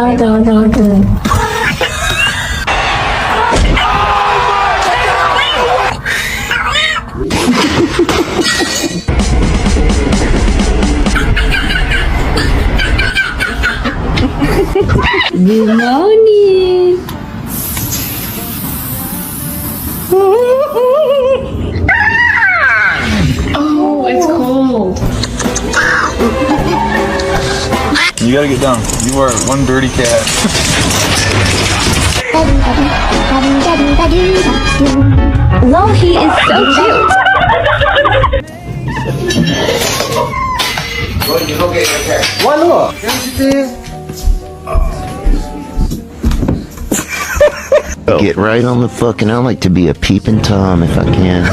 Good morning. Oh, it's cold. You gotta get down. You are one dirty cat. Well, he is so cute. Get right on the fucking. I like to be a peeping Tom if I can.